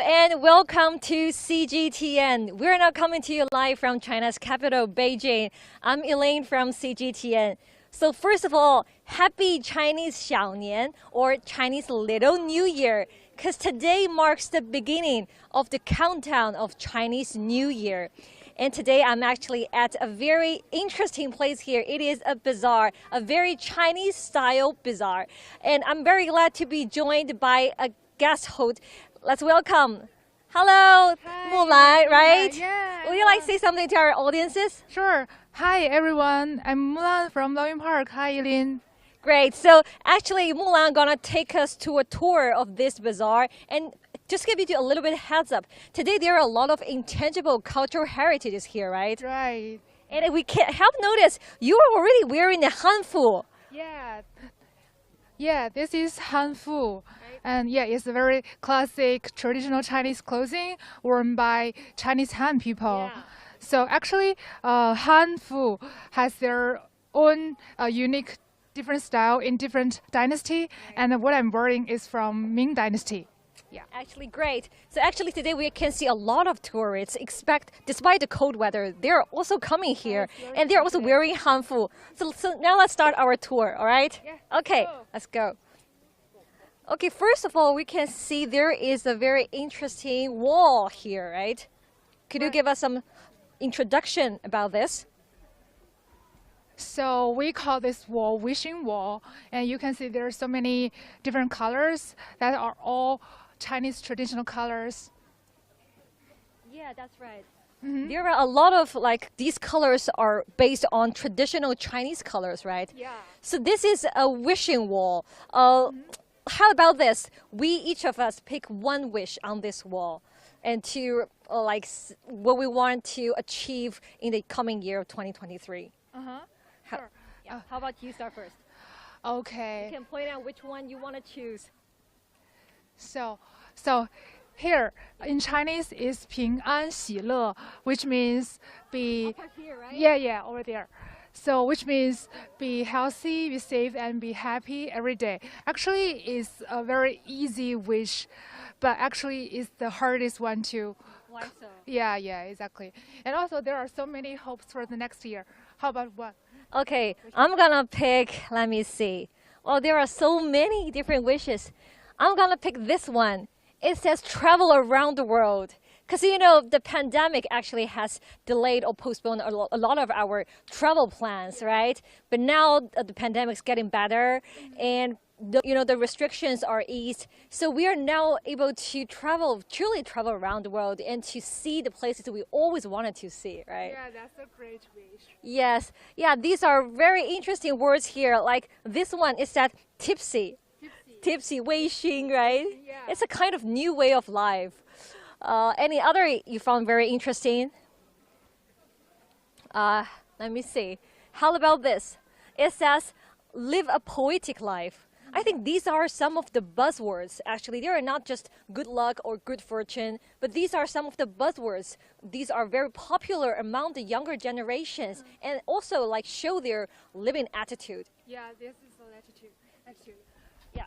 and welcome to CGTN. We're now coming to you live from China's capital, Beijing. I'm Elaine from CGTN. So first of all, happy Chinese 小年 or Chinese Little New Year, because today marks the beginning of the countdown of Chinese New Year. And today I'm actually at a very interesting place here. It is a bazaar, a very Chinese style bazaar. And I'm very glad to be joined by a guest host. Let's welcome. Hello, Hi. Mulan, right? Yeah. Would you like to say something to our audiences? Sure. Hi, everyone. I'm Mulan from Langyuan Park. Hi, Eileen. Great. So actually, Mulan gonna take us to a tour of this bazaar and just give you a little bit of heads up. Today there are a lot of intangible cultural heritages here, right? Right. And we can have noticed you are already wearing the hanfu. Yeah. Yeah, this is hanfu. And yeah, it's a very classic traditional Chinese clothing worn by Chinese Han people. Yeah. So actually, hanfu has their own unique different style in different dynasty. And what I'm wearing is from Ming dynasty. Yeah. Actually, great. So actually today we can see a lot of tourists despite the cold weather, they're also coming here and they're also wearing hanfu. So now let's start our tour, all right? Yeah. Okay, Go. let's go. Okay, first of all, we can see there is a very interesting wall here, right? Could you give us some introduction about this? So we call this wall wishing wall, and you can see there are so many different colors that are all Chinese traditional colors. Yeah, that's right. There are a lot of these colors are based on traditional Chinese colors, right? Yeah. So this is a wishing wall. How about this? We each of us pick one wish on this wall, and to what we want to achieve in the coming year of 2023. Sure. How about you start first? Okay. You can point out which one you want to choose. So here in Chinese is 平安喜乐, which means be Here, right? yeah over there. So which means be healthy, be safe, and be happy every day. Actually, it's a very easy wish, but actually it's the hardest one to. Why so? Yeah, exactly. And also there are so many hopes for the next year. How about what? Okay, I'm gonna pick, let me see. Well, there are so many different wishes. I'm gonna pick this one. It says travel around the world. Because, the pandemic actually has delayed or postponed a lot of our travel plans, right? But now the pandemic's getting better and the restrictions are eased. So we are now able to truly travel around the world and to see the places that we always wanted to see, right? Yeah, that's a great wish. Yes. Yeah, these are very interesting words here. Like this one is that tipsy, 微醺, right? Yeah. It's a kind of new way of life. Any other you found very interesting? Let me see. How about this? It says, live a poetic life. I think these are some of the buzzwords. Actually, they are not just good luck or good fortune, but these are some of the buzzwords. These are very popular among the younger generations and also show their living attitude. Yeah, this is the attitude. Yeah.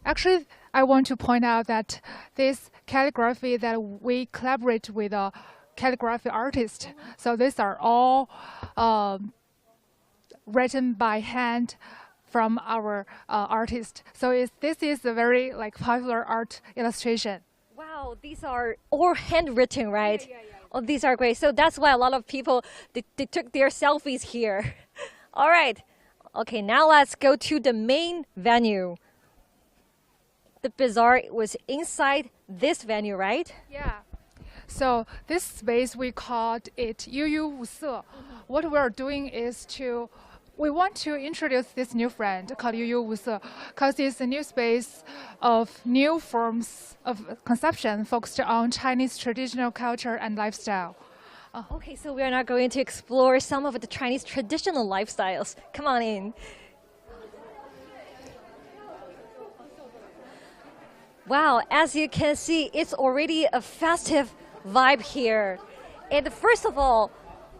Actually, I want to point out that this calligraphy that we collaborate with a calligraphy artist. So these are all written by hand from our artist. So this is a very popular art illustration. Wow, these are all handwritten, right? Yeah. Oh, these are great. So that's why a lot of people, they took their selfies here. All right. Okay, now let's go to the main venue. The bazaar was inside this venue, right? Yeah. So this space, we called it 悠悠无色. What we're doing is we want to introduce this new brand called 悠悠无色 because it's a new space of new forms of consumption focused on Chinese traditional culture and lifestyle. Okay, so we are now going to explore some of the Chinese traditional lifestyles. Come on in. Wow, as you can see, it's already a festive vibe here. And first of all,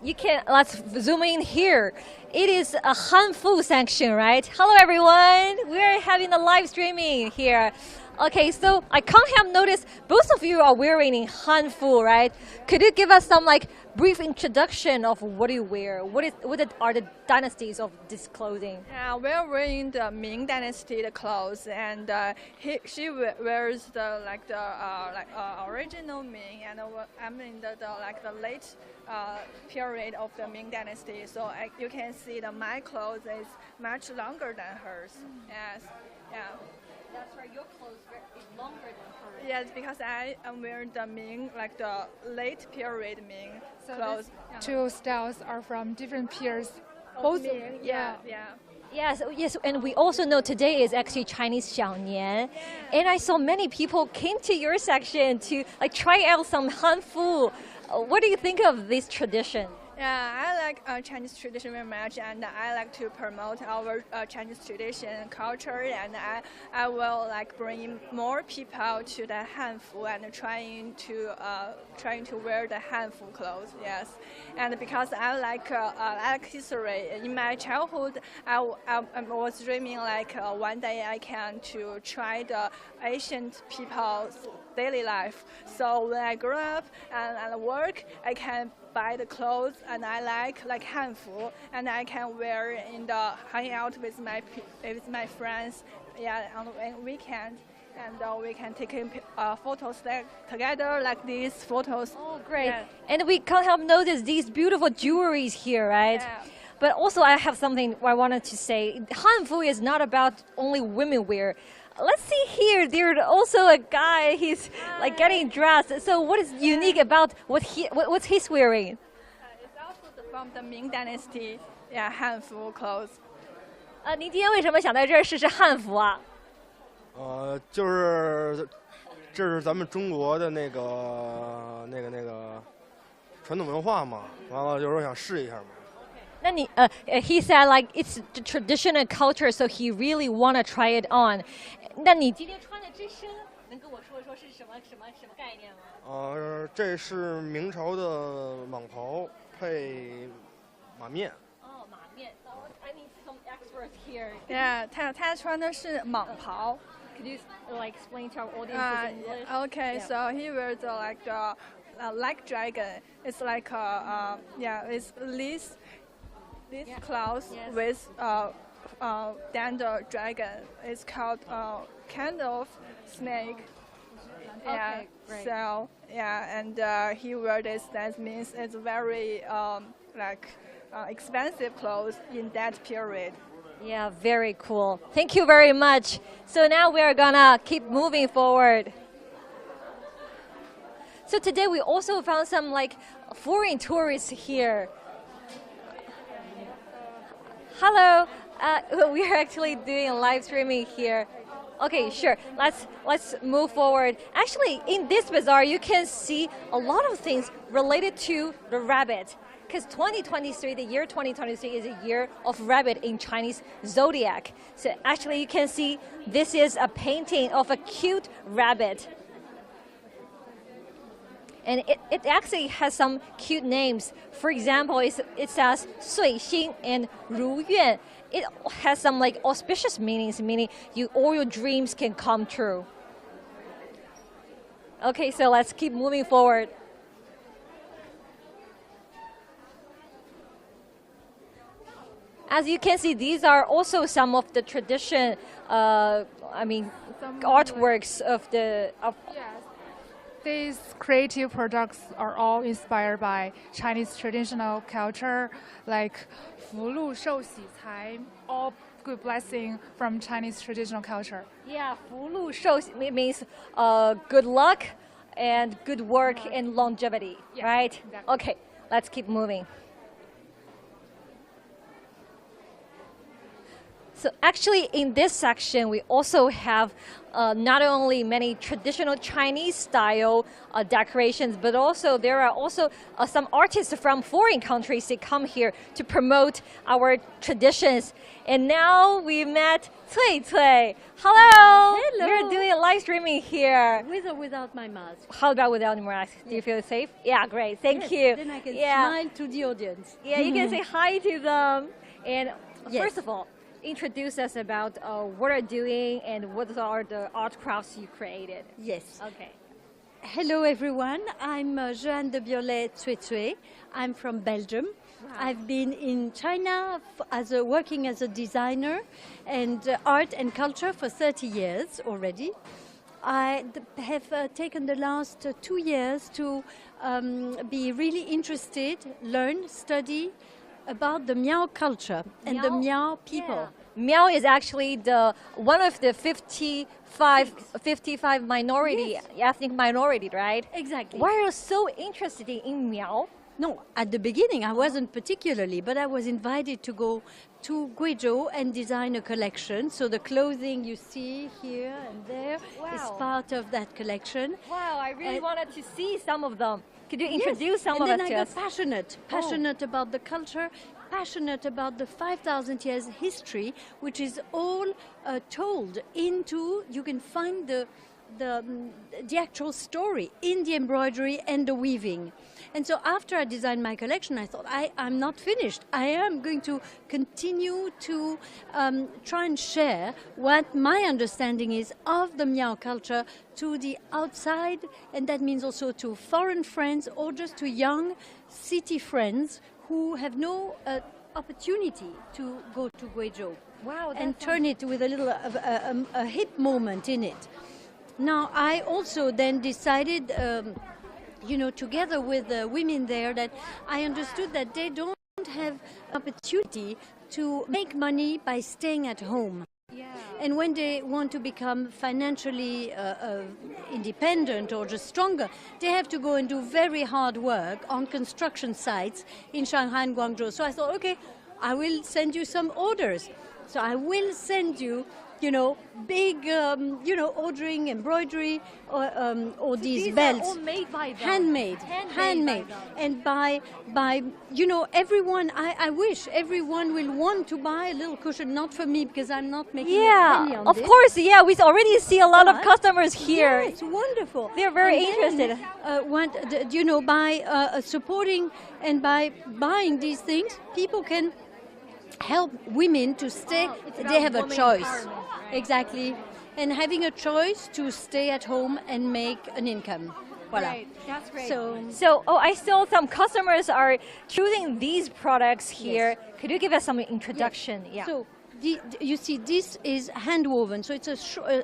let's zoom in here. It is a hanfu section, right? Hello everyone, we're having a live streaming here. Okay, so I can't help notice both of you are wearing hanfu, right? Could you give us some like brief introduction of what you wear? Are the dynasties of this clothing? Yeah, we're wearing the Ming Dynasty the clothes, and she wears the original Ming, and I'm in the late period of the Ming Dynasty. So you can see that my clothes is much longer than hers. Yes, yeah. That's right, your clothes is longer than hers. Yes, because I am wearing the Ming, like the late period Ming clothes. Two styles are from different periods. Both Ming, yeah. Yes, and we also know today is actually Chinese Xiaonian, and I saw many people came to your section to like try out some hanfu. What do you think of this tradition? Yeah, I like Chinese tradition very much, and I like to promote our Chinese tradition and culture, and I will like bring more people to the hanfu and trying to wear the hanfu clothes. Yes, and because I like history. In my childhood, I was dreaming like one day I can to try the ancient people's daily life. So when I grow up and work, I can buy the clothes, and I like hanfu, and I can wear in the hang out with my friends, yeah, on the weekend, and we can take photos together like these photos. Oh, great! Yeah. And we can't help notice these beautiful jewelries here, right? Yeah. But also, I have something I wanted to say. Hanfu is not about only women wear. Let's see here. There's also a guy. He's like getting dressed. So, what is unique about what's he's wearing? It's also from the Ming Dynasty, yeah, hanfu clothes. 您今天为什么想在这儿试试汉服啊？就是这是咱们中国的那个传统文化嘛，完了就是说想试一下嘛。那你he said like it's the traditional culture, so he really wanna try it on. 那你今天穿的这身，能跟我说一说是什么概念吗？这是明朝的蟒袍配马面。哦，马面。I need some experts here. Yeah, 他穿的是蟒袍。Could you like explain to our audience in English? Okay, Yeah. so he wears like dragon. It's like it's this cloth with then the dragon. It's called kind of snake. Yeah. Okay, great. So yeah, and he wear this. That means it's very expensive clothes in that period. Yeah, very cool. Thank you very much. So now we are gonna keep moving forward. So today we also found some like foreign tourists here. Hello, we are actually doing live streaming here. Okay, sure. Let's move forward. Actually, in this bazaar, you can see a lot of things related to the rabbit. Because 2023, the year 2023 is a year of rabbit in Chinese zodiac. So actually, you can see this is a painting of a cute rabbit. And it actually has some cute names. For example, it says 水星 and 如愿. It has some like auspicious meanings, meaning all your dreams can come true. Okay, so let's keep moving forward. As you can see, these are also some of the tradition, artworks of the. Yes. These creative products are all inspired by Chinese traditional culture, like 福禄寿喜财, all good blessing from Chinese traditional culture. Yeah, 福禄寿喜 means good luck and good work and longevity, Yeah, right? exactly. Okay, let's keep moving. So actually, in this section, we also have not only many traditional Chinese style decorations, but also there are also some artists from foreign countries that come here to promote our traditions. And now we met Cui Cui. Hello. Hello. We're doing a live streaming here. With or without my mask? How about without your mask? Do you feel safe? Yeah, great. Thank Yes, you. Then I can yeah. smile to the audience. Yeah, you can say hi to them. And Yes. first of all, introduce us about what are you doing and what are the art crafts you created? Yes. Okay. Hello everyone, I'm Joanne de Biolet Tsue. I'm from Belgium. Wow. I've been in China working as a designer and art and culture for 30 years already. I have taken the last 2 years to be really interested, learn, study about the Miao culture and the Miao people. Yeah. Miao is actually one of the 55 minority, ethnic minority, right? Exactly. Why are you so interested in Miao? No, at the beginning I wasn't particularly, but I was invited to go to Guizhou and design a collection. So the clothing you see here and there is part of that collection. Wow, I really wanted to see some of them. Could you introduce some of them to us? And then I got passionate about the culture, passionate about the 5,000 years history, which is all told into, you can find the actual story in the embroidery and the weaving. And so after I designed my collection, I thought, I'm not finished. I am going to continue to try and share what my understanding is of the Miao culture to the outside, and that means also to foreign friends or just to young city friends who have no opportunity to go to Guizhou. Wow, and turn it with a little a hip moment in it. Now, I also then decided, together with the women there, that I understood that they don't have opportunity to make money by staying at home. Yeah. And when they want to become financially independent or just stronger, they have to go and do very hard work on construction sites in Shanghai and Guangzhou. So I thought, okay, I will send you some orders. So I will send you, big, ordering embroidery or these belts. Are all made by them. Handmade. And by everyone, I wish everyone will want to buy a little cushion, not for me because I'm not making a penny on of this. course, we already see a lot of customers here. Yeah, it's wonderful. They're very And then, interested. by supporting and by buying these things, people can help women to stay. They have a choice. Exactly. And having a choice to stay at home and make an income. Voilà. Right, that's great. So I saw some customers are choosing these products here. Yes. Could you give us some introduction? Yes. Yeah. So you see, this is hand woven. So it's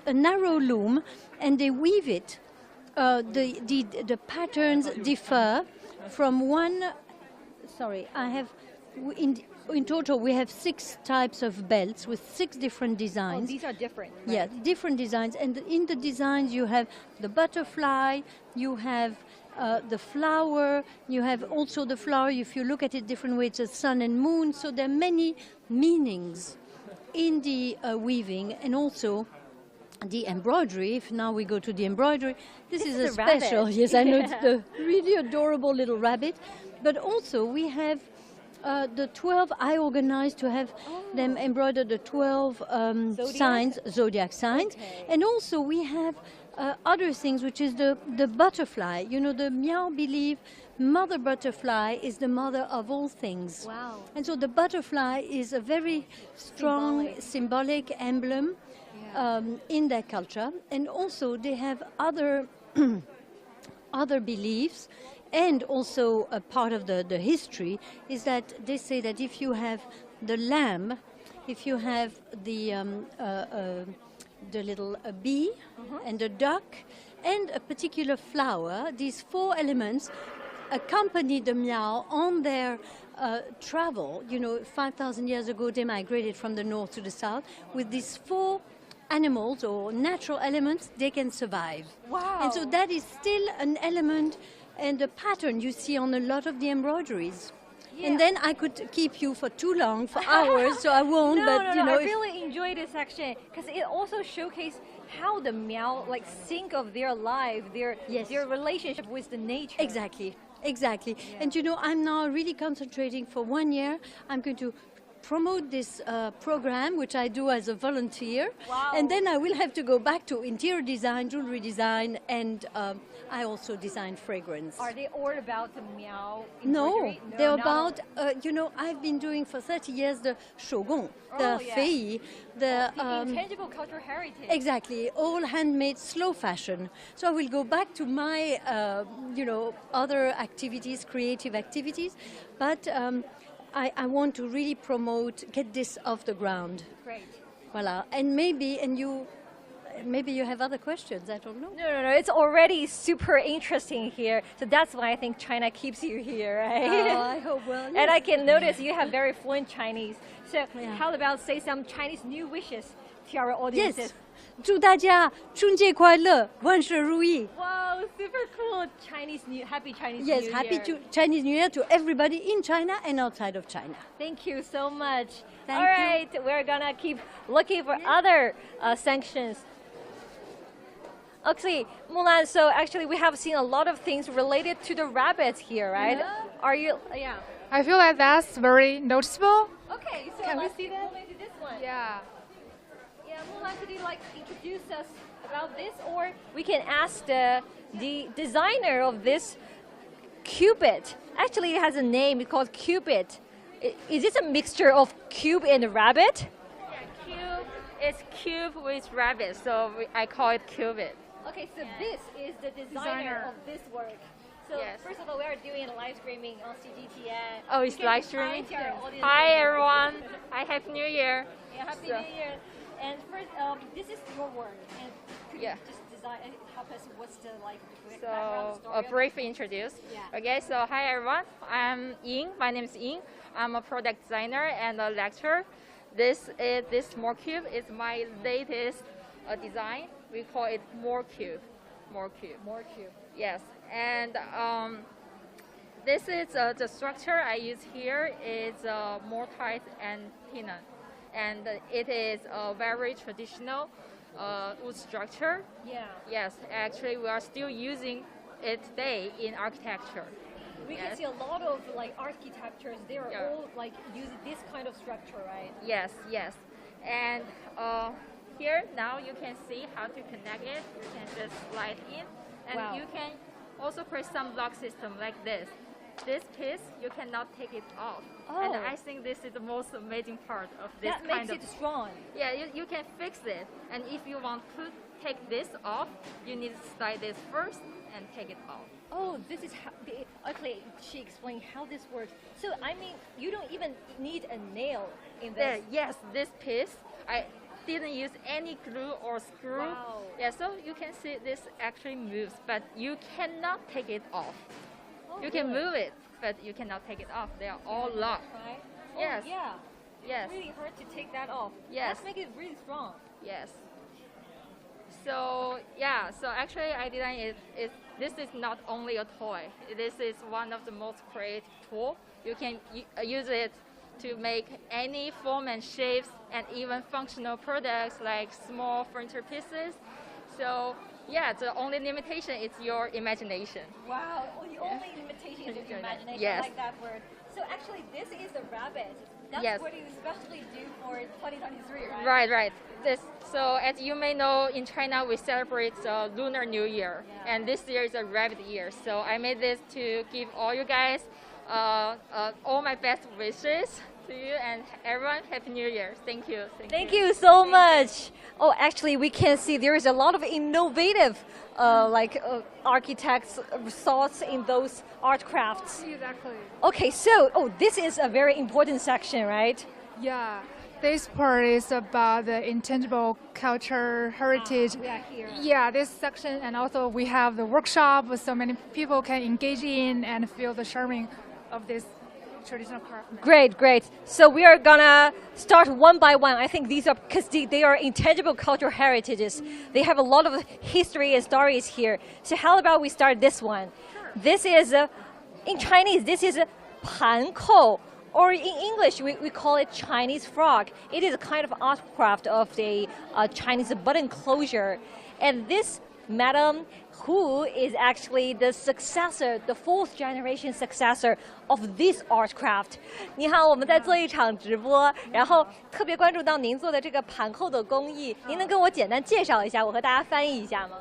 a narrow loom, and they weave it. The patterns differ from one. Sorry, I have in total we have 6 types of belts with 6 different designs. These are different. Right? Yeah, different designs, and in the designs you have the butterfly, you have the flower, you have also the flower, if you look at it different ways, it's sun and moon, so there are many meanings in the weaving, and also the embroidery. If now we go to the embroidery, this is a special, rabbit. yes, I know, it's the really adorable little rabbit, but also we have the 12, I organized to have them embroider the 12 zodiac signs. Okay. And also we have other things, which is the butterfly. The Miao believe mother butterfly is the mother of all things. Wow. And so the butterfly is a very strong symbolic emblem in their culture. And also they have other other beliefs. And also a part of the history is that they say that if you have the lamb, if you have the little bee and a duck and a particular flower, these 4 elements accompany the Miao on their travel. 5,000 years ago they migrated from the north to the south. With these 4 animals or natural elements, they can survive. Wow. And so that is still an element and a pattern you see on a lot of the embroideries. Yeah. And then I could keep you for too long, for hours, so I won't. No, but I really enjoyed this section because it also showcased how the Miao think of their life, their relationship with the nature. Exactly. And I'm now really concentrating for 1 year. I'm going to promote this program, which I do as a volunteer. Wow. And then I will have to go back to interior design, jewelry design, and I also design fragrance. Are they all about the Miao No, embroidery? they're not about, I've been doing for 30 years the shogun, the Oh, yeah. fei, the... the intangible cultural heritage. Exactly, all handmade, slow fashion. So I will go back to my, other activities, creative activities, but I want to really promote, get this off the ground. Great. Voila, and maybe you have other questions, I don't know. No. It's already super interesting here. So that's why I think China keeps you here, right? Oh, I hope well. And yes. I can notice you have very fluent Chinese. So Yeah. how about say some Chinese new wishes to our audiences? Yes. 祝大家春节快乐，万事如意。 Wow, super cool. Happy Chinese Yes, New happy Year. Chinese New Year to everybody in China and outside of China. Thank you so much. Thank All you. right, we're gonna keep looking for other sanctions. Okay, Mulan, so actually we have seen a lot of things related to the rabbits here, right? Yeah. Are you, yeah. I feel like that's very noticeable. Okay, so Can we let's see that? move into this one. Yeah. Yeah, Mulan, could you like introduce us about this, or we can ask the designer of this Cupid. Actually, it has a name. It's called Cupid. Is this a mixture of cube and rabbit? Cube is cube with rabbit, so I call it cubit. Okay, so this is the designer of this work. So Yes. first of all, we are doing live streaming on CGTN. Oh, it's You can live say streaming? hi to our audience. Hi everyone, I have New Year. Yeah, Happy So- New Year. And first, this is your work. And could Yeah. you just design and help us? What's the So background story? a of it? brief introduce. Yeah. Okay, so hi everyone, I'm Ying. My name is Ying. I'm a product designer and a lecturer. This More Cube is my latest design. We call it More Cube. More Cube. More cube. Yes, and this is the structure I use here is mortise and tenon, and it is a very traditional wood structure. Yeah. Yes, actually we are still using it today in architecture. We can Yes. see a lot of like architectures. They are Yeah. all like using this kind of structure, right? Yes, yes, and here now you can see how to connect it. You can just slide in, and Wow. you can also create some lock system like this. This piece you cannot take it off, and Oh. I think this is the most amazing part of this That kind makes of. it strong. Yeah, you can fix it, and if you want to take this off, you need to slide this first and take it off. Oh, this is how. Okay, she explained how this works. So I mean, you don't even need a nail in There, this. yes, this piece I didn't use any glue or screw. Wow. Yeah, so you can see this actually moves, but you cannot take it off. Oh, You can really? move it, but you cannot take it off. They are all locked. Right? Yes. Oh, yeah. Yes. It's really hard to take that off. Yes. Let's make it really strong. Yes. So yeah, so actually I designed it. This is not only a toy. This is one of the most creative tools. You can use it to make any form and shapes, and even functional products like small furniture pieces. So yeah, the only limitation is your imagination. Wow. Well, the only limitation is your imagination. Yes. I like that word. So actually, this is a rabbit. That's Yes. what you especially do for 2023, right? Right, right. So as you may know, in China we celebrate the Lunar New Year, Yeah. and this year is a rabbit year. So I made this to give all you guys all my best wishes to you and everyone. Happy New Year! Thank you. Thank you so much. Oh, actually, we can see there is a lot of innovative, architects' thoughts in those art crafts. Exactly. Okay, so this is a very important section, right? Yeah. This part is about the intangible culture heritage. we are here. Yeah, this section, and also we have the workshop, so many people can engage in and feel the charming of this traditional craft. Great, great. So we are gonna start one by one. I think these are because they are intangible cultural heritages. They have a lot of history and stories here. So how about we start this one? Sure. This is in Chinese. This is 盘扣. Or in English, we call it Chinese frog. It is a kind of art craft of the Chinese button closure. And this Madam who is actually the successor, the fourth generation successor of this art craft. 你好，我们在做一场直播，然后特别关注到您做的这个盘扣的工艺，您能跟我简单介绍一下，我和大家翻译一下吗？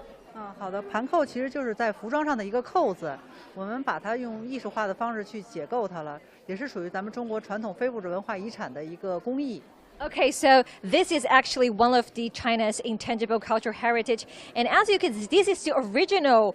好的，盘扣其实就是在服装上的一个扣子，我们把它用艺术化的方式去解构它了，也是属于咱们中国传统非物质文化遗产的一个工艺。Okay, so this is actually one of the China's intangible cultural heritage, and as you can see, this is the original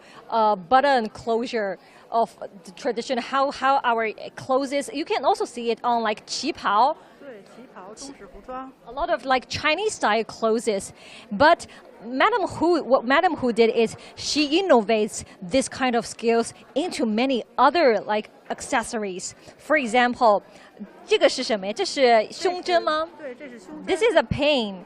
button closure of the tradition. How our closes. You can also see it on like 旗袍. 对，旗袍、中式服装。A lot of like Chinese style clothes, but what Madam Hu did is she innovates this kind of skills into many other like accessories. For example, 这个是什么呀？这是胸针吗？对，这是胸针。 This is a pin.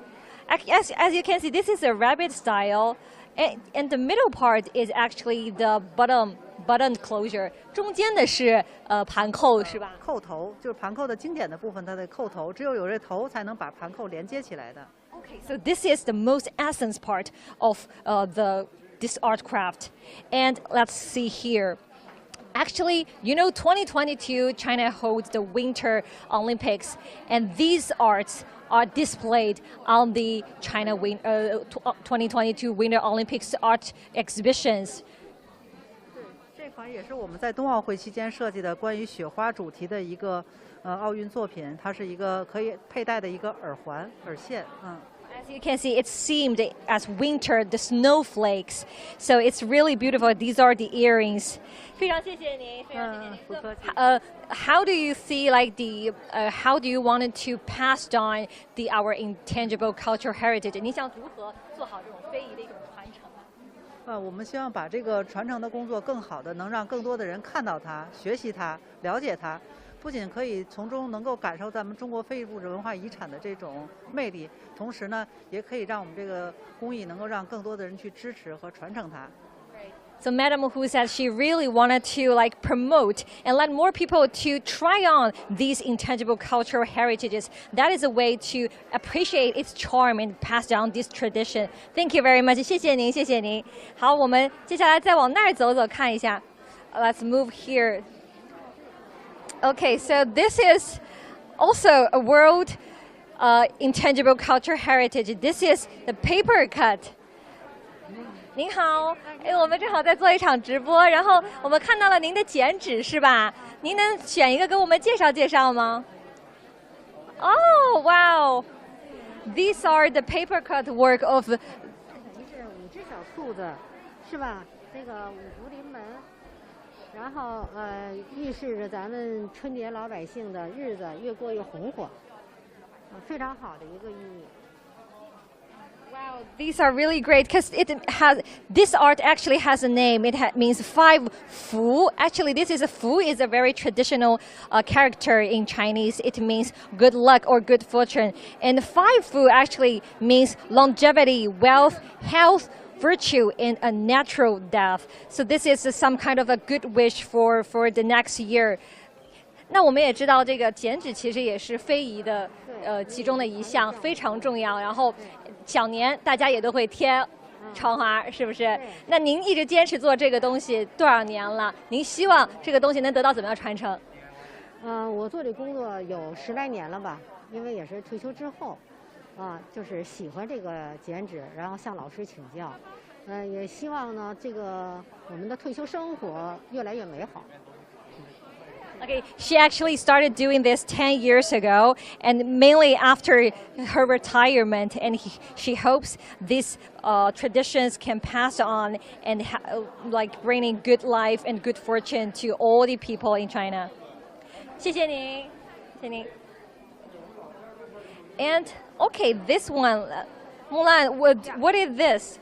As you can see, this is a rabbit style, and the middle part is actually the button closure. 中间的是盘扣是吧？扣头就是盘扣的经典的部分，它的扣头，只有有这头才能把盘扣连接起来的。Okay, so this is the most essence part of this art craft, and let's see here. Actually, you know, 2022 China holds the Winter Olympics, and these arts are displayed on the China 2022 Winter Olympics art exhibitions. 这款也是我们在冬奥会期间设计的关于雪花主题的一个奥运作品，它是一个可以佩戴的一个耳环、耳线，As you can see, it's themed as winter, the snowflakes. So it's really beautiful. These are the earrings. 非常谢谢您，非常谢谢您。不客气。How do you see like how do you want to pass on our intangible cultural heritage? 你想如何做好这种非遗的一种传承？我们希望把这个传承的工作更好的能让更多的人看到它、学习它、了解它。不仅可以从中能够感受咱们中国非物质文化遗产的这种魅力，同时呢，也可以让我们这个工艺能够让更多的人去支持和传承它。So Madam Hu said she really wanted to like promote and let more people to try on these intangible cultural heritages. That is a way to appreciate its charm and pass down this tradition. Thank you very much. 谢谢您，谢谢您。好，我们接下来再往那儿走走看一下。Let's move here. Okay, so this is also a world intangible cultural heritage. This is the paper cut. 您好，我们正好在做一场直播，然后我们看到了您的剪纸是吧？您能选一个给我们介绍介绍吗？ Oh, wow! These are the paper cut work of. 是五只小兔子，是吧？这个五福临门。 然后预示着咱们春节老百姓的日子越过越红火，非常好的一个寓意。 Wow, these are really great because this art actually has a name. It means 5 fu. Actually, this is a fu is a very traditional character in Chinese. It means good luck or good fortune. And 5 fu actually means longevity, wealth, health, virtue, and a natural death. So this is some kind of a good wish for the next year. 那我们也知道，这个剪纸其实也是非遗的其中的一项，非常重要。然后小年大家也都会贴窗花，是不是？那您一直坚持做这个东西多少年了？您希望这个东西能得到怎么样传承？我做这工作有10来年了吧，因为也是退休之后，就是喜欢这个剪纸，然后向老师请教，也希望呢，这个我们的退休生活越来越美好。 Okay, she actually started doing this 10 years ago, and mainly after her retirement, and she hopes these traditions can pass on and like bringing good life and good fortune to all the people in China. 谢谢您，谢谢您。And okay, this one, Mulan, what is this?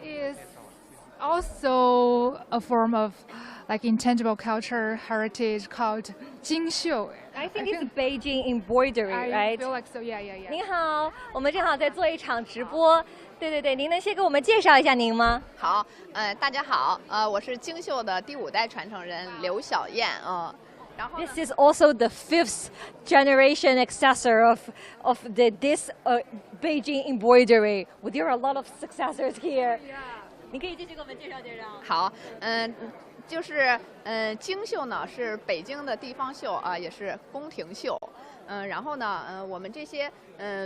Is also a form of like intangible culture heritage called 金绣. I think it's Beijing embroidery, right? I feel like so. Yeah. 您好，我们正好在做一场直播。对，您能先给我们介绍一下您吗？好，大家好，我是京绣的第5代传承人刘小燕然后 This is also the 5th generation successor of this Beijing embroidery. Well, there are a lot of successors here. 你可以继续给我们介绍介绍。好，就是京绣呢是北京的地方绣啊，也是宫廷绣。然后呢，我们这些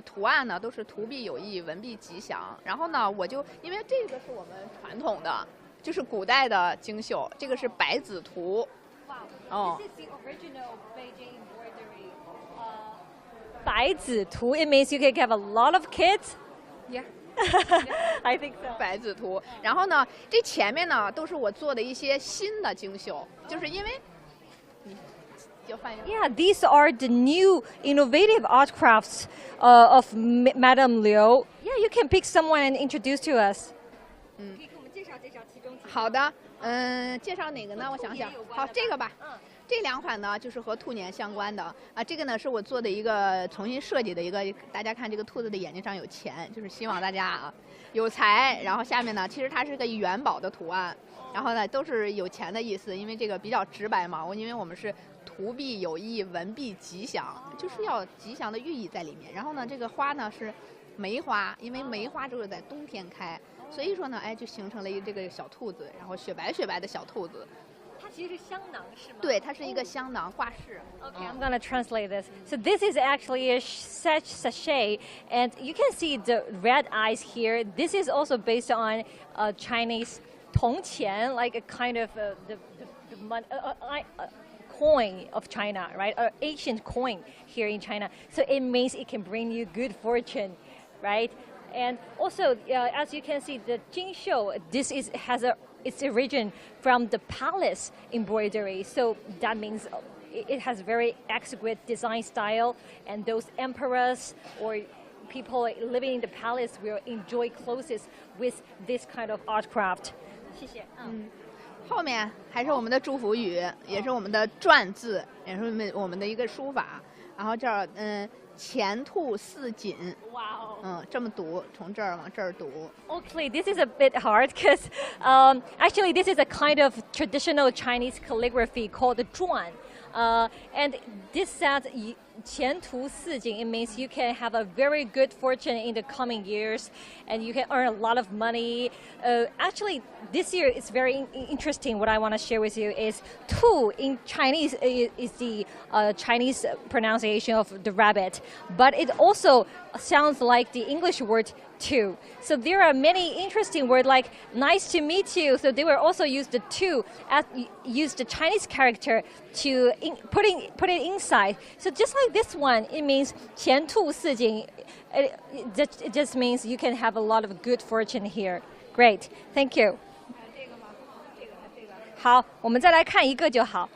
图案呢都是图壁有意，文壁吉祥。然后呢，我就因为这个是我们传统的，就是古代的京绣，这个是百子图。哦。This is the original Beijing embroidery. 百子图 it means you can have a lot of kids. Yeah. I think so. 百子图。然后呢，这前面呢都是我做的一些新的京绣，就是因为。Yeah, these are the new innovative art crafts of Madame Liu. Yeah, you can pick someone and introduce to us. 可以给我们介绍介绍其中几个。好的，介绍哪个呢？我想想。好，这个吧。这两款呢，就是和兔年相关的啊。这个呢是我做的一个重新设计的一个，大家看这个兔子的眼睛上有钱，就是希望大家啊有财。然后下面呢，其实它是个元宝的图案，然后呢都是有钱的意思，因为这个比较直白嘛。因为我们是图壁有意，文壁吉祥，就是要吉祥的寓意在里面。然后呢，这个花呢是梅花，因为梅花只有在冬天开，所以说呢，就形成了这个小兔子，然后雪白雪白的小兔子。其实是香囊是吗？对，它是一个香囊挂饰。Okay, I'm gonna translate this. So this is actually a sachet, and you can see the red eyes here. This is also based on Chinese 铜钱, like a kind of the coin of China, right? An ancient coin here in China. So it means it can bring you good fortune, right? And also, as you can see, the Jingxiu, this has its origin from the palace embroidery. So that means it has very exquisite design style, and those emperors or people living in the palace will enjoy clothes with this kind of art craft. 谢谢。后面还是我们的祝福语，也是我们的篆字，也是我们的一个书法。然后这儿前兔似锦。Wow. 这么读，从这儿往这儿读。Okay, this is a bit hard because actually this is a kind of traditional Chinese calligraphy called the zhuan. And this says 前途似锦. It means you can have a very good fortune in the coming years, and you can earn a lot of money. Actually, this year is very interesting. What I want to share with you is 兔 in Chinese is the Chinese pronunciation of the rabbit, but it also sounds like the English word two. So there are many interesting words like nice to meet you. So they will also use the two, use the Chinese character to put it inside. So just like this one, it means 前途似锦. It just means you can have a lot of good fortune here. Great, thank you. 好，我们再来看一个就好。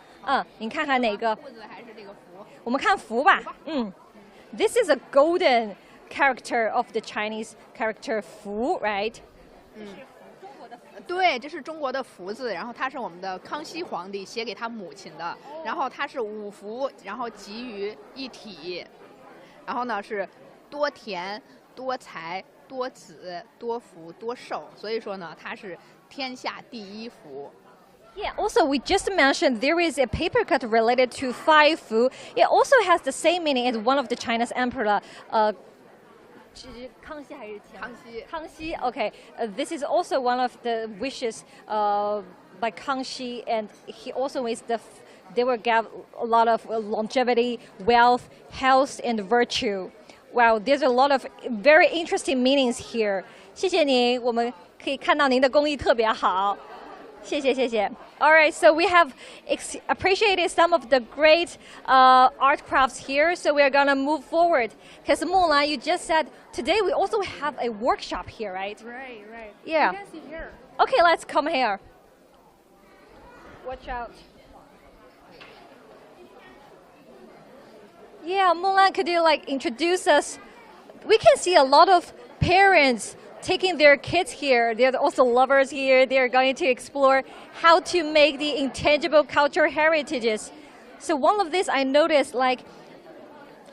你看看哪个？我们看福吧。This is a golden character of the Chinese character 福 right? 对，这是中国的福字，然后它是我们的康熙皇帝写给他母亲的，然后它是五福，然后集于一体，然后呢是多田、多财、多子、多福、多寿，所以说呢它是天下第一福。Yeah, also we just mentioned there is a paper cut related to 5 fu. It also has the same meaning as one of the China's emperor, 康熙还是康熙 Okay, this is also one of the wishes by Kangxi, and he also is they will give a lot of longevity, wealth, health, and virtue. Wow, there's a lot of very interesting meanings here. 谢谢您，我们可以看到您的工艺特别好。谢谢，谢谢。All right, so we have appreciated some of the great art crafts here, so we are going to move forward. Because Mulan, you just said today we also have a workshop here, right? Right. Yeah. You can see here. Okay, let's come here. Watch out. Yeah, Mulan, could you introduce us? We can see a lot of parents taking their kids here. There are also lovers here. They are going to explore how to make the intangible cultural heritages. So one of this I noticed,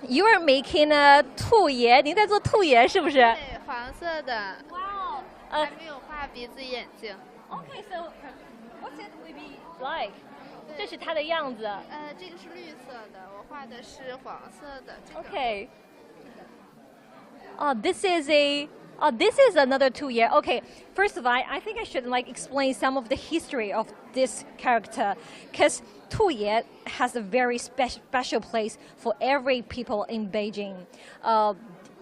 you are making a 兔爷，您在做兔爷是不是？对，黄色的。Wow. 还没有画鼻子眼睛。Okay, so what's it will be like? 这是它的样子。这个是绿色的，我画的是黄色的。Okay. This is a This is another 2-year. Okay, first of all, I think I should like explain some of the history of this character, because 2-year has a very special place for every people in Beijing.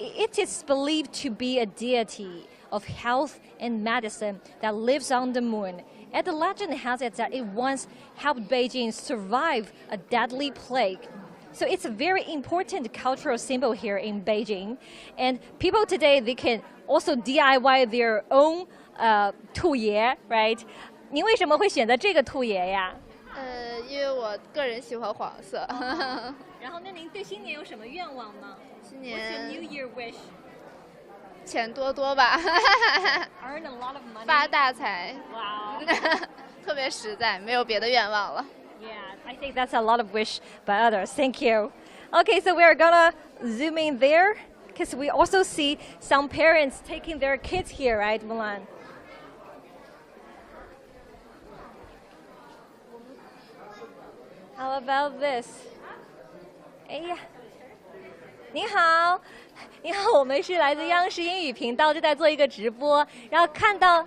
It is believed to be a deity of health and medicine that lives on the moon. And the legend has it that it once helped Beijing survive a deadly plague. So it's a very important cultural symbol here in Beijing. And people today, they can also DIY their own 兔爷, right? 您为什么会选择这个兔爷呀？因为我个人喜欢黄色。然后，那您对新年有什么愿望吗？新年 What's your New Year wish? 钱多多吧。Earn a lot of money. 发大财。Wow. 特别实在，没有别的愿望了。Yeah, I think that's a lot of wish by others. Thank you. Okay, so we're gonna zoom in there because we also see some parents taking their kids here, right, Mulan? How about this? 哎呀，你好，你好，我们是来自央视英语频道，正在做一个直播，然后看到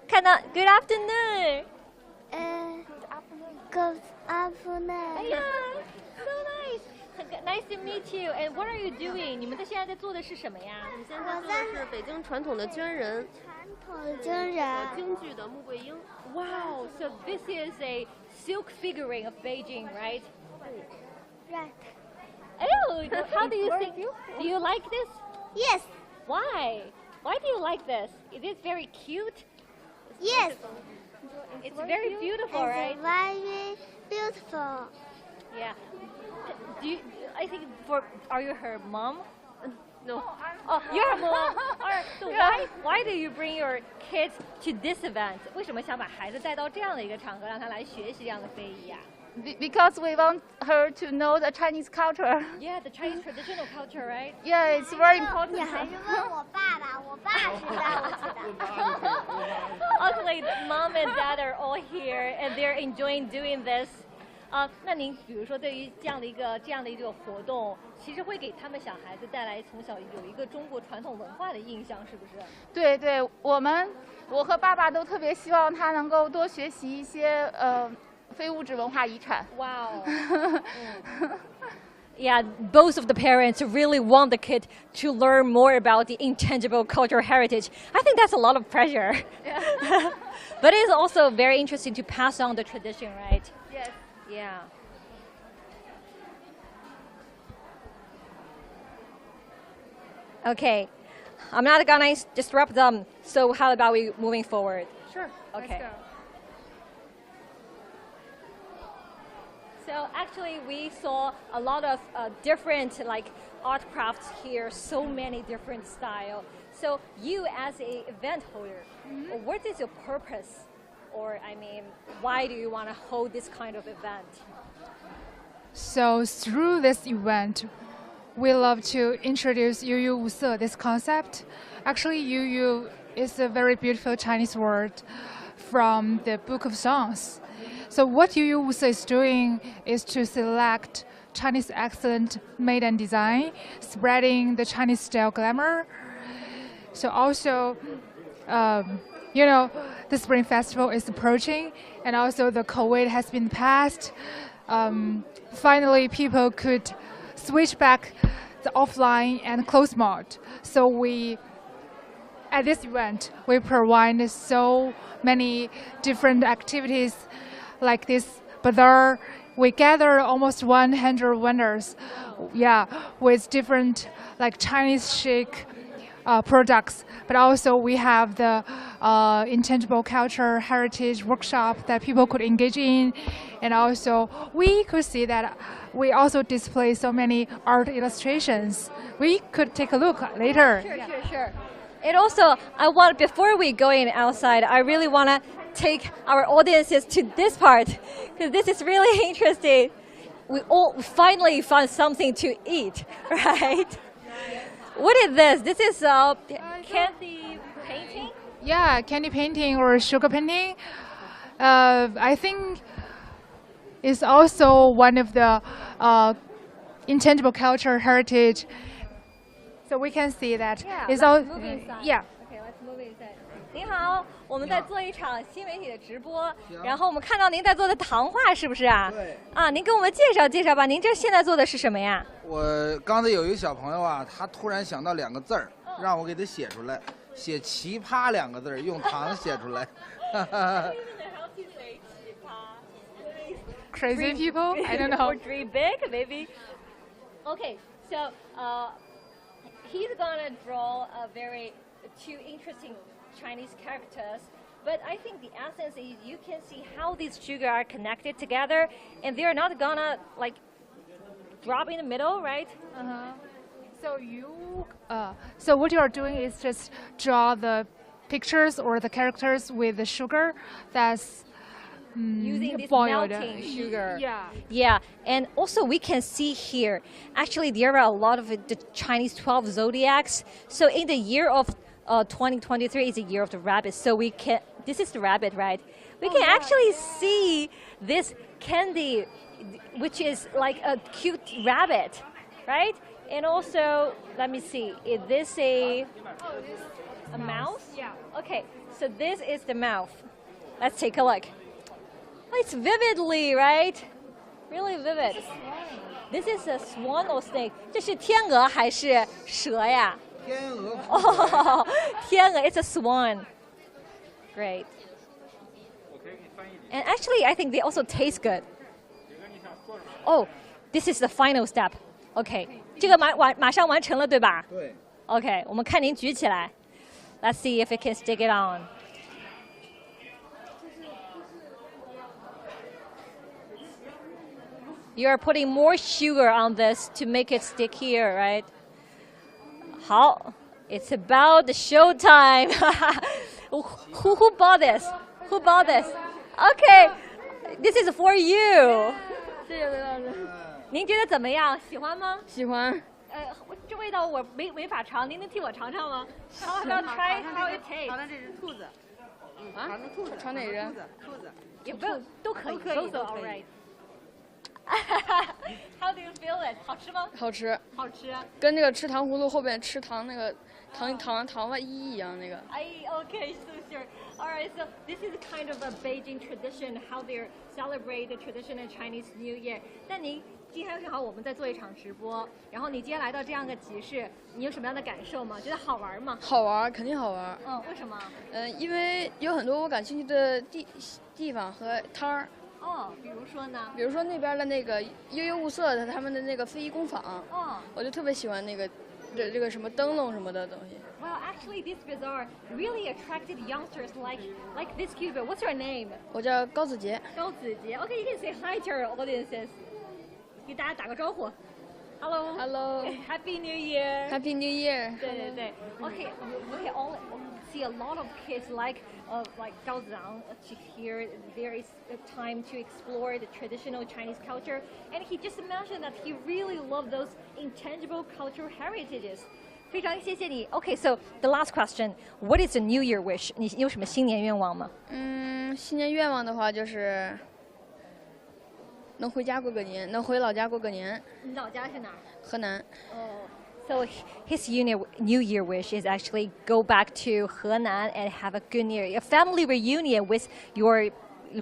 Good afternoon. Good afternoon. 哎呀 ，so nice to meet you. And what are you doing? 你们现在在做的是什么呀？我们现在做的是北京传统的捐人，京剧的穆桂英。Wow, so this is a silk figurine of Beijing, right? Right. Oh, how do you think? Do you like this? Yes. Why? Why do you like this? It is very cute. Yes. It's very beautiful, right? Very beautiful. Yeah. I think are you her mom? No. Oh, you're her mom. Alright. So why do you bring your kids to this event? 为什么想把孩子带到这样的一个场合，让他来学习这样的非遗呀？ Because we want her to know the Chinese culture. Yeah, the Chinese traditional culture, right? Yeah, it's very important. 你还是问我爸爸，我爸知道，我知道。Luckily, mom and dad are all here, and they're enjoying doing this. 那您比如说对于这样的一个活动，其实会给他们小孩子带来从小有一个中国传统文化的印象，是不是？对对，我和爸爸都特别希望他能够多学习一些非物质文化遗产。Wow. Yeah, both of the parents really want the kid to learn more about the intangible cultural heritage. I think that's a lot of pressure. Yeah. But it's also very interesting to pass on the tradition, right? Yes. Yeah. Okay. I'm not gonna disrupt them, so how about we moving forward? Sure. Okay. Let's go. So actually, we saw a lot of different art crafts here, so many different styles. So you as an event holder, what is your purpose? Or I mean, why do you want to hold this kind of event? So through this event, we love to introduce Yuyu Wuse, this concept. Actually, Yuyu is a very beautiful Chinese word from the Book of Songs. So what Yuyu Wuse is doing is to select Chinese accent made and design, spreading the Chinese style glamour. So also, the Spring Festival is approaching, and also the COVID has been passed. Finally, people could switch back the offline and closed mode. So at this event, we provide so many different activities like this bazaar. We gather almost 100 vendors, with different Chinese-chic products, but also we have the intangible culture heritage workshop that people could engage in, and also we could see that we also display so many art illustrations. We could take a look later. Sure. And also, before we go in outside, I really want to take our audiences to this part, because this is really interesting. We all finally found something to eat, right? What is this? This is candy painting? Yeah, candy painting or sugar painting. I think it's also one of the intangible culture heritage. So we can see that Yeah, it's let's all move inside. yeah. Okay, let's move inside. 您好，我们在做一场新媒体的直播，然后我们看到您在做的糖画，是不是啊？对。啊，您给我们介绍介绍吧。您这现在做的是什么呀？我刚才有一个小朋友啊，他突然想到2个字儿，让我给他写出来，写奇葩2个字儿，用糖写出来。Crazy people? I don't know. Or dream big, maybe. Okay, so he's gonna draw a very two interesting Chinese characters. But I think the essence is you can see how these sugar are connected together, and they're not gonna like drop in the middle, right? So so what you are doing is just draw the pictures or the characters with the sugar that's using this boiled. melting sugar. Yeah. Yeah, and also we can see here, actually there are a lot of the Chinese 12 zodiacs. So in the year of 2023 is the year of the rabbit. So we can, this is the rabbit, right? We can actually see this candy, which is like a cute rabbit, right? And also, let me see, is this a mouse? Yeah. Okay, so this is the mouth. Let's take a look. It's vividly, right? Really vivid. This is a swan or snake. 这是天鹅还是蛇呀？天鹅。哦，天鹅 it's a swan. Great. And actually, I think they also taste good. Oh, this is the final step. Okay. 这个马上完成了，对吧？对。Okay, 我们看您举起来。Let's see if it can stick it on. You are putting more sugar on this to make it stick here, right? 好 it's about the show time. who bought this? Who bought this? Okay, this is for you. 谢谢刘老师。您觉得怎么样？喜欢吗？喜欢。这味道我没法尝，您能替我尝尝吗？ How about try how it tastes? 尝尝这只兔子。啊？尝兔子。尝哪只？兔子。也不用，都可以。都all right. How do you feel it? 好吃吗？好吃。好吃。跟那个吃糖葫芦后边吃糖那个糖万一样那个。Okay, so sure. All right, so this is kind of a Beijing tradition, how they celebrate the traditional Chinese New Year. 但您今天正好我们在做一场直播，然后你今天来到这样个集市，你有什么样的感受吗？觉得好玩吗？好玩，肯定好玩。为什么？因为有很多我感兴趣的地方和摊儿。比如说呢？比如说那边的那个悠悠物色的他们的那个非遗工坊。我就特别喜欢那个这个什么灯笼什么的东西。Well, actually, this bazaar really attracted youngsters like this Cuba. What's your name? 我叫高子杰。高子杰。Okay, you can say hi to our audiences. 给大家打个招呼。Hello. Hello. Happy New Year. Happy New Year. 对。Okay, we can all see a lot of kids like Zhao Zhang here. There is a time to explore the traditional Chinese culture, and he just mentioned that he really loved those intangible cultural heritages. 非常谢谢你。Okay, so the last question, what is the New Year wish? 你有什么新年愿望吗？新年愿望的话就是能回家过个年，能回老家过个年。你老家是哪儿？河南。So his New Year wish is actually go back to Henan and have a good New Year, a family reunion with your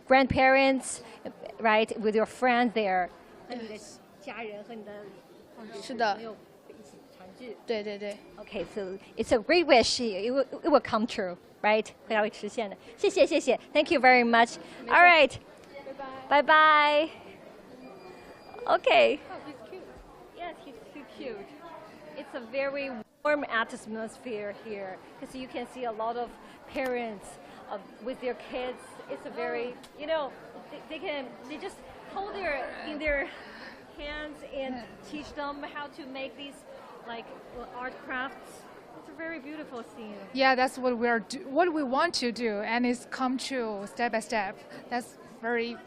grandparents, right? With your friends there. 和你的家人和你的是的。朋友一起团聚。对。Okay, so it's a great wish. It will come true, right? 会实现的。谢谢。Thank you very much. All right. Bye bye. Okay. Oh, he's cute. Yes, he's too cute. It's a very warm atmosphere here because you can see a lot of parents with their kids. It's a very, they just hold in their hands and teach them how to make these like art crafts. It's a very beautiful scene. Yeah, that's what what we want to do, and it's come true step by step. That's very.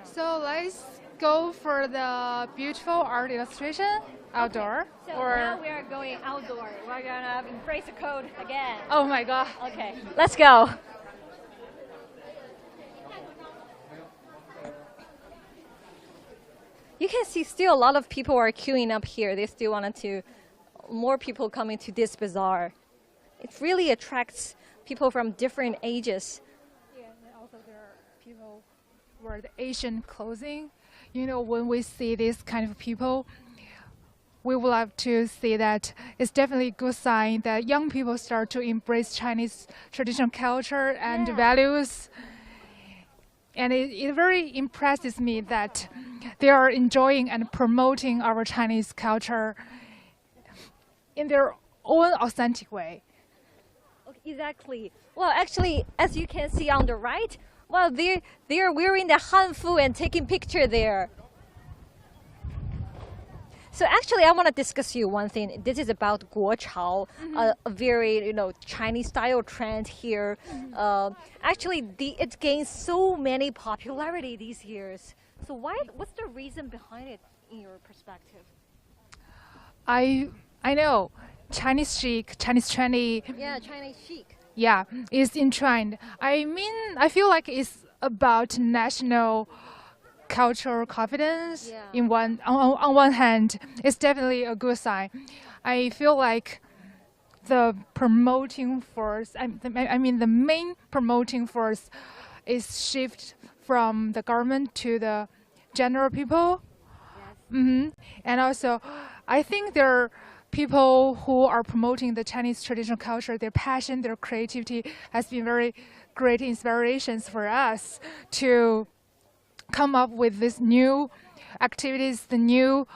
So let's go for the beautiful art illustration outdoor. Okay. So now we are going outdoor. We're gonna embrace the code again. Oh my God. Okay, let's go. You can see still a lot of people are queuing up here. They still wanted to, more people coming to this bazaar. It really attracts people from different ages. Yeah, and also there are people wear the Asian clothing. You know, when we see this kind of people, we would like to see that it's definitely a good sign that young people start to embrace Chinese traditional culture and values. And it very impresses me that they are enjoying and promoting our Chinese culture in their own authentic way. Exactly. Well, actually, as you can see on the right, well, they're wearing the Hanfu and taking picture there. So actually, I want to discuss you one thing. This is about guochao, a very Chinese style trend here. Actually, it gains so many popularity these years. So what's the reason behind it in your perspective? I know Chinese chic, Chinese trendy. Yeah, Chinese chic. Yeah, is in trend. I mean, I feel like it's about national cultural confidence. In on one hand, it's definitely a good sign. I feel like the promoting force, I mean the main promoting force is shift from the government to the general people. And also, I think there are people who are promoting the Chinese traditional culture. Their passion, their creativity has been very great inspirations for us to come up with these new activities, the new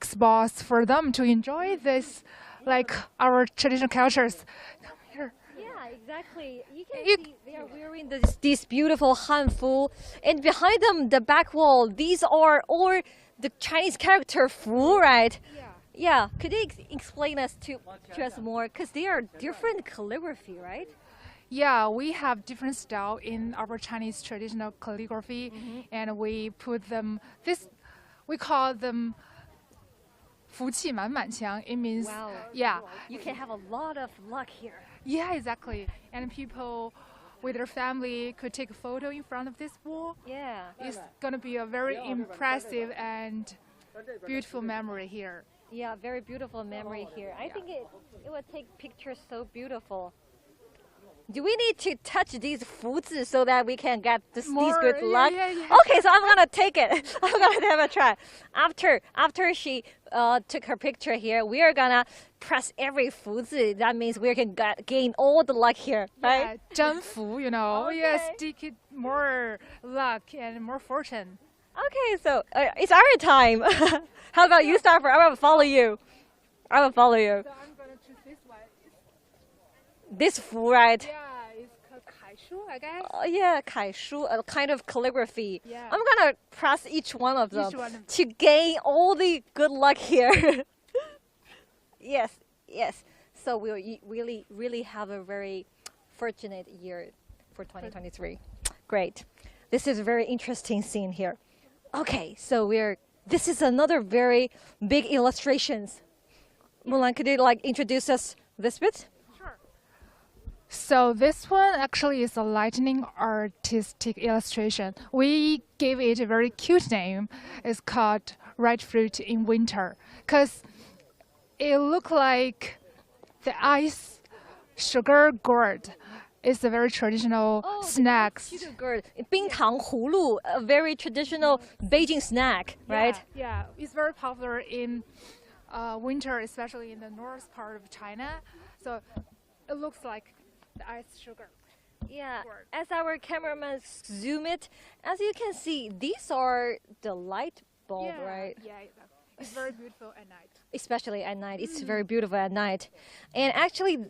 spots for them to enjoy this, our traditional cultures. Come here. Yeah, exactly. You can see they are wearing these beautiful Hanfu, and behind them, the back wall, these are all the Chinese character Fu, right? Yeah. Could you explain us to us more? Because they are different calligraphy, right? Yeah, we have different style in our Chinese traditional calligraphy, and we put them we call them 福气满满墙. It means you can have a lot of luck here. Yeah, exactly. And people with their family could take a photo in front of this wall. Yeah, it's gonna be a very impressive and beautiful memory here. Yeah, very beautiful memory here. I think it would take pictures so beautiful. Do we need to touch these fuzi so that we can get these good luck? Yeah. Okay, so I'm gonna take it. I'm gonna have a try. After she took her picture here, we are gonna press every fuzi. That means we can gain all the luck here, right? Yeah, 征服, Okay. Yes, take it more luck and more fortune. Okay, so it's our time. How about you start first? I'm gonna follow you. So I'm gonna choose this one. This Fu, right? Yeah, it's called 楷书, I guess. Yeah, 楷书, a kind of calligraphy. Yeah. I'm gonna press each one of them Each one of to gain all the good luck here. Yes. So we'll really have a very fortunate year for 2023. Great. This is a very interesting scene here. Okay, so this is another very big illustrations. Mulan, could you introduce us this bit? So this one actually is a lightning artistic illustration. We gave it a very cute name. It's called Red Fruit in Winter, because it looked like the ice sugar gourd. It's a very traditional snack. Sugar gourd, 冰糖葫芦, a very traditional Beijing snack, right? Yeah, it's very popular in winter, especially in the north part of China. So it looks like the ice sugar. Yeah, as our cameraman zoom it, as you can see, these are the light bulb, right? Yeah, it's very beautiful at night. Especially at night, it's very beautiful at night. And actually,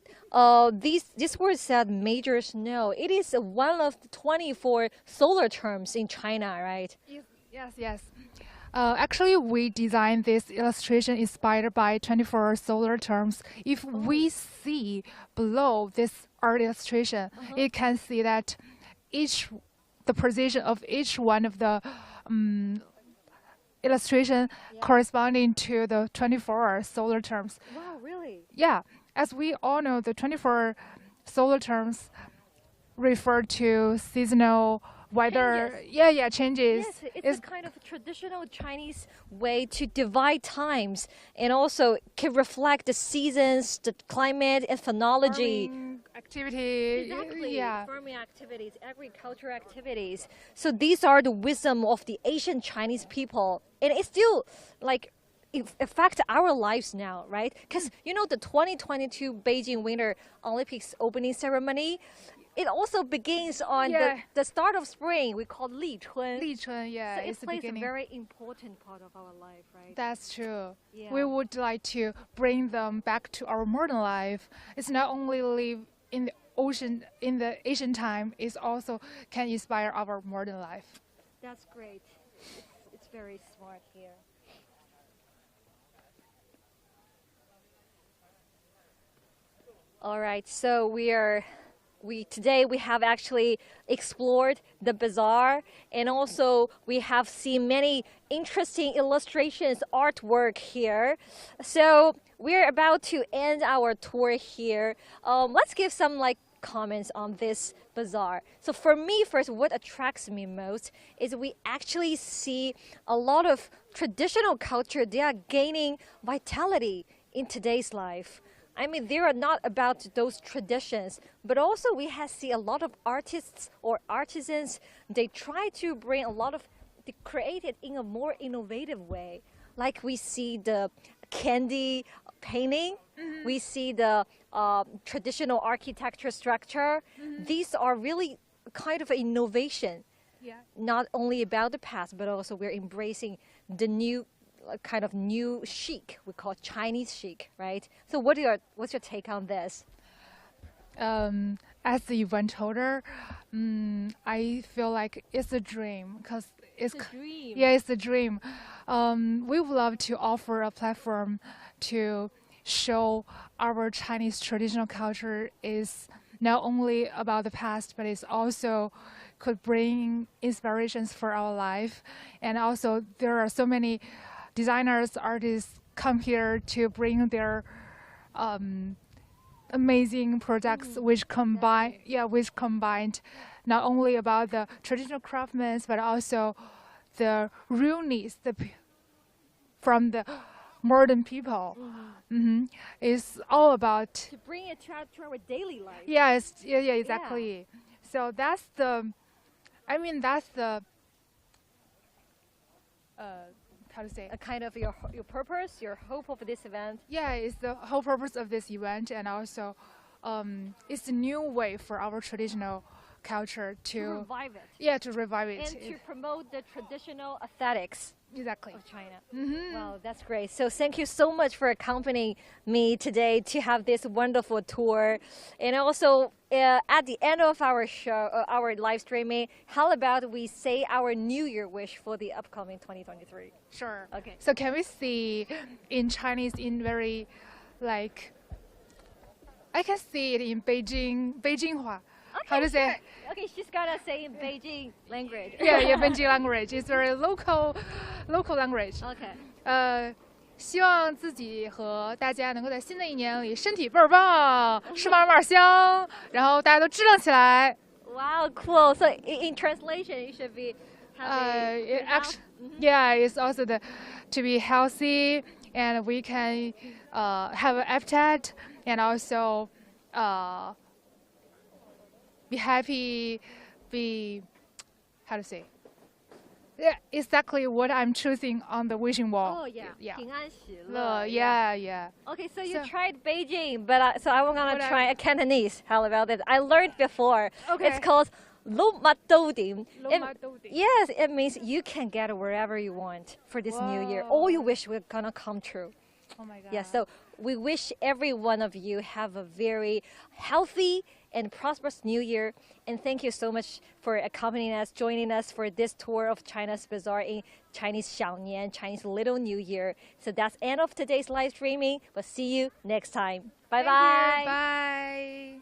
this word said major snow. It is one of the 24 solar terms in China, right? Yes. Actually, we designed this illustration inspired by 24 solar terms. If we see below this art illustration, you can see that the position of each one of the illustration corresponding to the 24 solar terms. Wow, really? Yeah, as we all know, the 24 solar terms refer to seasonal weather, changes. Yes, it's a kind of traditional Chinese way to divide times, and also can reflect the seasons, the climate, and phenology. Farming activity. Exactly. Yeah. Farming activities, agriculture activities. So these are the wisdom of the Asian Chinese people, and it's still like affect our lives now, right? Because you know the 2022 Beijing Winter Olympics opening ceremony, it also begins on the start of spring. We call Li Chun. Li Chun, yeah, so it's it the plays beginning. a very important part of our life, right? That's true. Yeah. We would like to bring them back to our modern life. It's not only live in the ocean in the Asian time, it also can inspire our modern life. That's great. It's very smart here. All right, so today we have actually explored the bazaar, and also we have seen many interesting illustrations, artwork here. So we're about to end our tour here. Let's give some comments on this bazaar. So for me, first, what attracts me most is we actually see a lot of traditional culture. They are gaining vitality in today's life. I mean, they are not about those traditions, but also we have see a lot of artists or artisans. They try to bring a lot of, they create it in a more innovative way. Like we see the candy painting, we see the traditional architecture structure. These are really kind of an innovation. Yeah. Not only about the past, but also we're embracing the new kind of new chic. We call it Chinese chic, right? So what's your take on this? As the event holder, I feel like it's a dream because it's a dream. Yeah, it's a dream. We would love to offer a platform to show our Chinese traditional culture is not only about the past, but it's also could bring inspirations for our life. And also there are so many designers, artists come here to bring their amazing products, which combined not only about the traditional craftsmen, but also the real needs from the modern people. It's all about to bring it to our daily life. Yes, yeah, exactly. Yeah. So that's the how to say? A kind of your purpose, your hope of this event. Yeah, it's the whole purpose of this event, and also it's a new way for our traditional culture to revive it. Yeah, to revive it. And to promote the traditional aesthetics of China. Wow, that's great. So thank you so much for accompanying me today to have this wonderful tour. And also at the end of our show, our live streaming, how about we say our New Year wish for the upcoming 2023? Sure. Okay. So can we see in Chinese in very I can see it in Beijinghua. Okay, how to say? Sure. Okay, she's gonna say in Beijing language. Yeah, Beijing language. It's very local language. Okay. 希望自己和大家能够在新的一年里身体倍儿棒，吃嘛嘛香，然后大家都支棱起来。Wow, cool. So in translation, it should be. Yeah, it's also to be healthy, and we can have an appetite, and also be happy, how to say? Yeah, exactly what I'm choosing on the wishing wall. Oh yeah, 平安喜乐. Yeah. Okay, so you tried Beijing, but so I'm gonna try a Cantonese. How about that? I learned before. Okay. It's called Lo Ma Do Dim. Ma Do Dim. Yes, it means you can get wherever you want for this new year. All you wish will gonna come true. Oh my God. Yeah, so we wish every one of you have a very healthy and prosperous new year. And thank you so much for accompanying us, joining us for this tour of China's Bazaar in Chinese Xiaonian, Chinese Little New Year. So that's end of today's live streaming. We'll see you next time. Bye-bye. Bye.